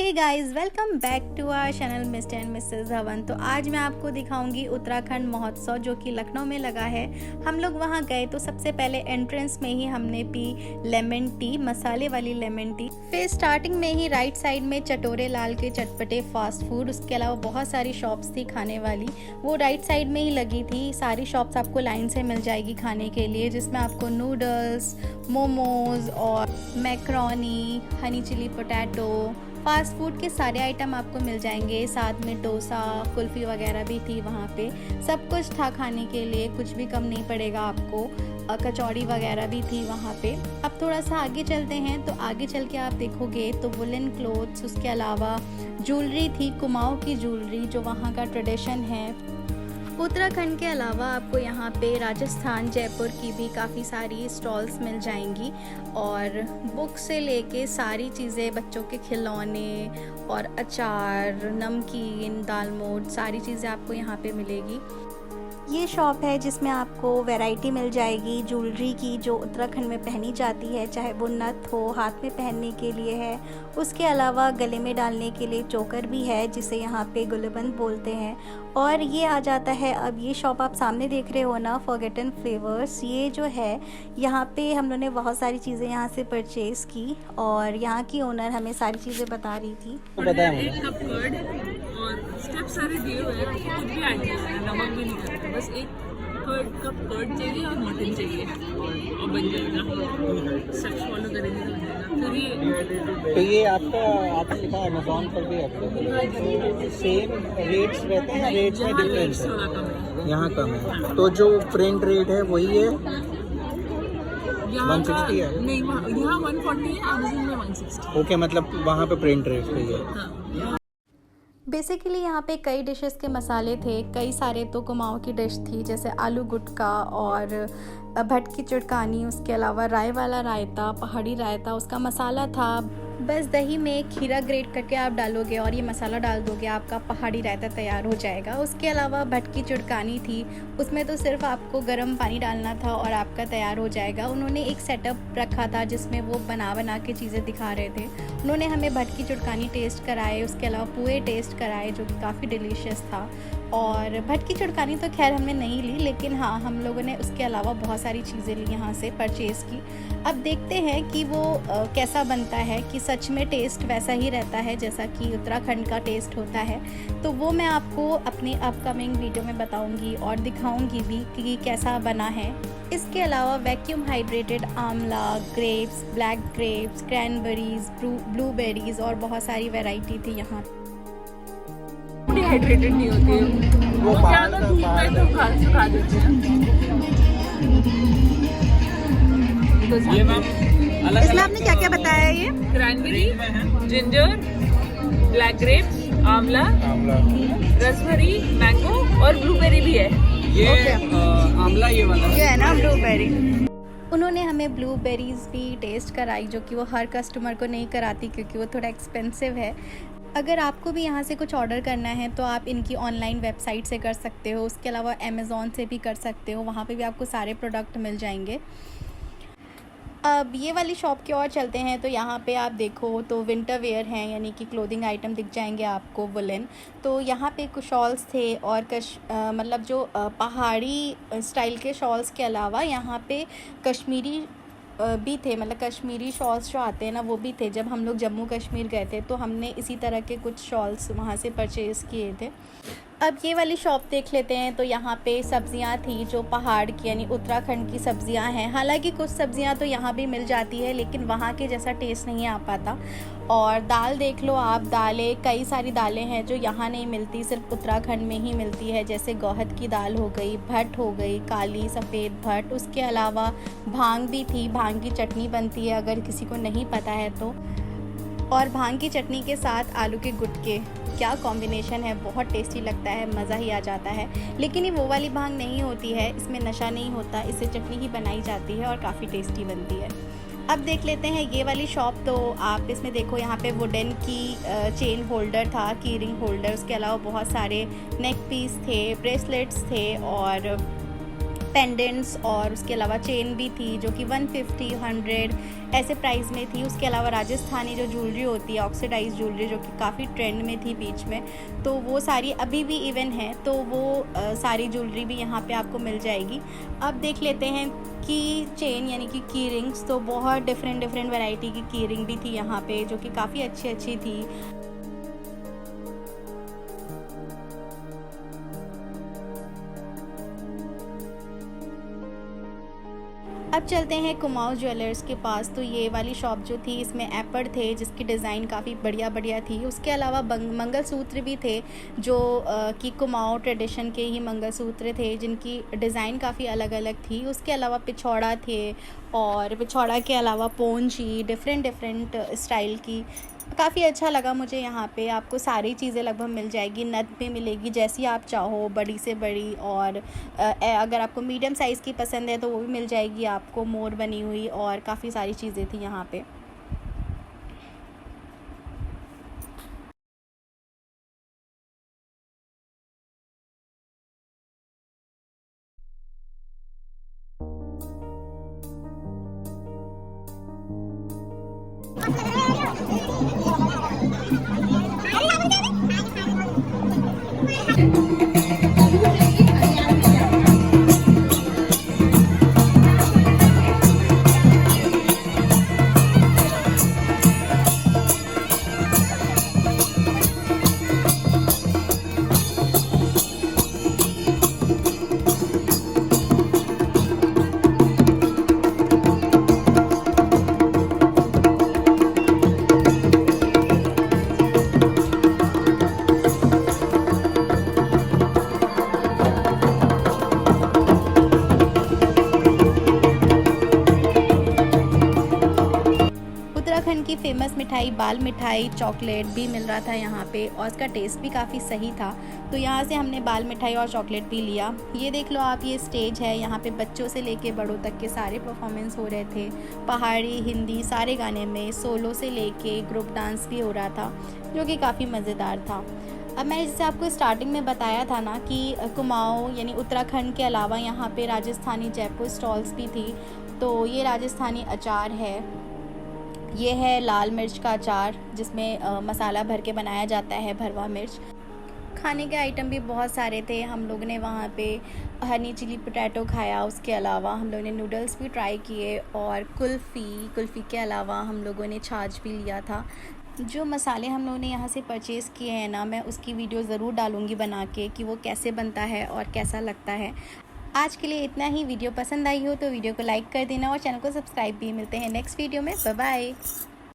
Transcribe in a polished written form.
Hey guys, welcome back to our channel mister and missus Havan. तो आज मैं आपको दिखाऊंगी उत्तराखंड महोत्सव जो कि लखनऊ में लगा है। हम लोग वहां गए तो सबसे पहले एंट्रेंस में ही हमने पी लेमन टी, मसाले वाली लेमन टी। फिर स्टार्टिंग में ही राइट साइड में चटोरे लाल के चटपटे फास्ट फूड, उसके अलावा बहुत सारी शॉप्स थी खाने वाली, वो राइट साइड में ही लगी थी। सारी शॉप्स आपको लाइन से मिल जाएगी खाने के लिए, जिसमें आपको नूडल्स, मोमोज और macaroni, honey chilli potato, fast food के सारे आइटम आपको मिल जाएंगे। साथ में डोसा, कुल्फ़ी वगैरह भी थी वहाँ पे। सब कुछ था खाने के लिए, कुछ भी कम नहीं पड़ेगा आपको। कचौड़ी वगैरह भी थी वहाँ पे। अब थोड़ा सा आगे चलते हैं, तो आगे चल के आप देखोगे तो वुलन क्लोथ्स, उसके अलावा ज्वेलरी थी, कुमाऊँ की ज्वेलरी जो वहाँ का ट्रेडिशन है। उत्तराखंड के अलावा आपको यहाँ पे राजस्थान, जयपुर की भी काफ़ी सारी स्टॉल्स मिल जाएंगी और बुक से लेके सारी चीज़ें, बच्चों के खिलौने और अचार, नमकीन, दालमोट, सारी चीज़ें आपको यहाँ पे मिलेगी। ये शॉप है जिसमें आपको वैरायटी मिल जाएगी ज्वेलरी की जो उत्तराखंड में पहनी जाती है, चाहे वो नथ हो, हाथ में पहनने के लिए है, उसके अलावा गले में डालने के लिए चोकर भी है जिसे यहाँ पे गुलबंद बोलते हैं। और ये आ जाता है, अब ये शॉप आप सामने देख रहे हो ना, फॉरगेटन फ्लेवर्स, ये जो है यहाँ पे हम लोगों ने बहुत सारी चीज़ें यहाँ से परचेज़ की और यहाँ की ओनर हमें सारी चीज़ें बता रही थी। एक कप कर्ड और स्टेप सारे दिए हुए हैं, कुछ भी ऐड नहीं है, नमक भी नहीं करते, बस एक कप कर्ड चाहिए और मटन चाहिए और बन जाएगा। सब फॉलो करेंगे तो बन जाएगा। तो ये आपका आपने लिखा अमेज़ॉन पर भी आपको सेम रेट्स रहते हैं, रेट्स में डिफरेंस है, थोड़ा कम है, यहाँ कम है। तो जो प्रिंट रेट है वही है, यहाँ 160 है? नहीं, यहाँ 140 है, अमेज़न में 160। ओके, मतलब वहाँ पे प्रिंट रेट पे ही है। हाँ। बेसिकली यहाँ पे कई डिशेस के मसाले थे, कई सारे तो कुमाऊँ की डिश थी जैसे आलू गुटका और भट की चुटकानी, उसके अलावा राय वाला रायता, पहाड़ी रायता, उसका मसाला था। बस दही में खीरा ग्रेट करके आप डालोगे और ये मसाला डाल दोगे, आपका पहाड़ी रायता तैयार हो जाएगा। उसके अलावा भट की चुटकानी थी, उसमें तो सिर्फ आपको गर्म पानी डालना था और आपका तैयार हो जाएगा। उन्होंने एक सेटअप रखा था जिसमें वो बना के चीज़ें दिखा रहे थे। उन्होंने हमें भट की चुटकानी टेस्ट कराए, उसके अलावा पुए टेस्ट कराए जो कि काफ़ी डिलीशियस था। और भट की चुटकानी तो खैर हमने नहीं ली, लेकिन हाँ, हम लोगों ने उसके अलावा बहुत सारी चीज़ें ली यहाँ से, परचेज़ की। अब देखते हैं कि वो कैसा बनता है, कि सच में टेस्ट वैसा ही रहता है जैसा कि उत्तराखंड का टेस्ट होता है। तो वो मैं आपको अपनी अपकमिंग वीडियो में बताऊंगी और दिखाऊंगी भी कि कैसा बना है। इसके अलावा वैक्यूम हाइड्रेटेड आंवला, grapes, black grapes, cranberries, blueberries और बहुत सारी वैरायटी थी यहाँ। डिहाइड्रेटेड नहीं होती है, वो क्या होता है, धूप में तो सुखा देते हैं। इसमें आपने क्या क्या बताया है? ये क्रैनबेरी, जिंजर, ब्लैक ग्रेप्स, आंवला, रसभरी, मैंगो और ब्लूबेरी भी है। ये आंवला ये वाला ये है ना ब्लूबेरी। उन्होंने हमें ब्लूबेरीज भी टेस्ट कराई जो कि वो हर कस्टमर को नहीं कराती क्योंकि वो थोड़ा एक्सपेंसिव है। अगर आपको भी यहाँ से कुछ ऑर्डर करना है तो आप इनकी ऑनलाइन वेबसाइट से कर सकते हो, उसके अलावा अमेज़ॉन से भी कर सकते हो, वहाँ पे भी आपको सारे प्रोडक्ट मिल जाएंगे। अब ये वाली शॉप की ओर चलते हैं, तो यहाँ पे आप देखो तो विंटर वेयर हैं, यानी कि क्लोथिंग आइटम दिख जाएंगे आपको वुलन। तो यहाँ पे कुछ शॉल्स थे और मतलब जो पहाड़ी स्टाइल के शॉल्स के अलावा यहाँ पे कश्मीरी भी थे, मतलब कश्मीरी शॉल्स जो आते हैं ना वो भी थे। जब हम लोग जम्मू कश्मीर गए थे तो हमने इसी तरह के कुछ शॉल्स वहाँ से परचेज़ किए थे। अब ये वाली शॉप देख लेते हैं, तो यहाँ पे सब्जियाँ थी जो पहाड़ की यानी उत्तराखंड की सब्जियाँ हैं। हालांकि कुछ सब्जियाँ तो यहाँ भी मिल जाती है लेकिन वहाँ के जैसा टेस्ट नहीं आ पाता। और दाल देख लो आप, दालें, कई सारी दालें हैं जो यहाँ नहीं मिलती, सिर्फ उत्तराखंड में ही मिलती है। जैसे गौहद की दाल हो गई, भट हो गई, काली सफ़ेद भट, उसके अलावा भांग भी थी, भांग की चटनी बनती है अगर किसी को नहीं पता है तो। और भांग की चटनी के साथ आलू के गुटके, क्या कॉम्बिनेशन है, बहुत टेस्टी लगता है, मज़ा ही आ जाता है। लेकिन ये वो वाली भांग नहीं होती है, इसमें नशा नहीं होता, इससे चटनी ही बनाई जाती है और काफ़ी टेस्टी बनती है। अब देख लेते हैं ये वाली शॉप, तो आप इसमें देखो यहाँ पे वुडन की चेन होल्डर था, की रिंग होल्डर, उसके अलावा बहुत सारे नेक पीस थे, ब्रेसलेट्स थे और पेंडेंट्स और उसके अलावा चेन भी थी जो कि 150, 100 ऐसे प्राइस में थी। उसके अलावा राजस्थानी जो ज्वेलरी होती है, ऑक्सीडाइज ज्वेलरी, जो कि काफ़ी ट्रेंड में थी बीच में, तो वो सारी अभी भी इवन है, तो वो सारी ज्वेलरी भी यहाँ पे आपको मिल जाएगी। अब देख लेते हैं की चेन यानी कि की रिंग्स। तो बहुत डिफरेंट वैरायटी की की रिंग भी थी यहाँ पे जो कि काफ़ी अच्छी थी। अब चलते हैं कुमाऊं ज्वेलर्स के पास। तो ये वाली शॉप जो थी, इसमें एपड़ थे जिसकी डिज़ाइन काफ़ी बढ़िया थी। उसके अलावा मंगलसूत्र भी थे जो कि कुमाऊं ट्रेडिशन के ही मंगलसूत्र थे जिनकी डिज़ाइन काफ़ी अलग थी। उसके अलावा पिछौड़ा थे और पिछौड़ा के अलावा पोंची, डिफरेंट स्टाइल की। काफ़ी अच्छा लगा मुझे। यहाँ पे आपको सारी चीज़ें लगभग मिल जाएगी, नथ भी मिलेगी जैसी आप चाहो, बड़ी से बड़ी, और अगर आपको मीडियम साइज़ की पसंद है तो वो भी मिल जाएगी आपको, मोर बनी हुई, और काफ़ी सारी चीज़ें थी यहाँ पे। उत्तराखंड की फेमस मिठाई बाल मिठाई चॉकलेट भी मिल रहा था यहाँ पे, और उसका टेस्ट भी काफ़ी सही था। तो यहाँ से हमने बाल मिठाई और चॉकलेट भी लिया। ये देख लो आप, ये स्टेज है, यहाँ पे बच्चों से लेके बड़ों तक के सारे परफॉर्मेंस हो रहे थे। पहाड़ी, हिंदी सारे गाने में, सोलो से लेके ग्रुप डांस भी हो रहा था जो कि काफ़ी मज़ेदार था। अब मैंने जैसे आपको स्टार्टिंग में बताया था ना कि कुमाऊं यानी उत्तराखंड के अलावा यहाँ पे राजस्थानी जयपुर स्टॉल्स भी थी। तो ये राजस्थानी अचार है, ये है लाल मिर्च का अचार जिसमें मसाला भर के बनाया जाता है, भरवा मिर्च। खाने के आइटम भी बहुत सारे थे। हम लोग ने वहाँ पे हनी चिली पोटैटो खाया, उसके अलावा हम लोगों ने नूडल्स भी ट्राई किए, और कुल्फ़ी के अलावा हम लोगों ने छाछ भी लिया था। जो मसाले हम लोगों ने यहाँ से परचेज़ किए हैं ना, मैं उसकी वीडियो ज़रूर डालूँगी बना के कि वो कैसे बनता है और कैसा लगता है। आज के लिए इतना ही। वीडियो पसंद आई हो तो वीडियो को लाइक कर देना और चैनल को सब्सक्राइब भी। मिलते हैं नेक्स्ट वीडियो में। Bye bye.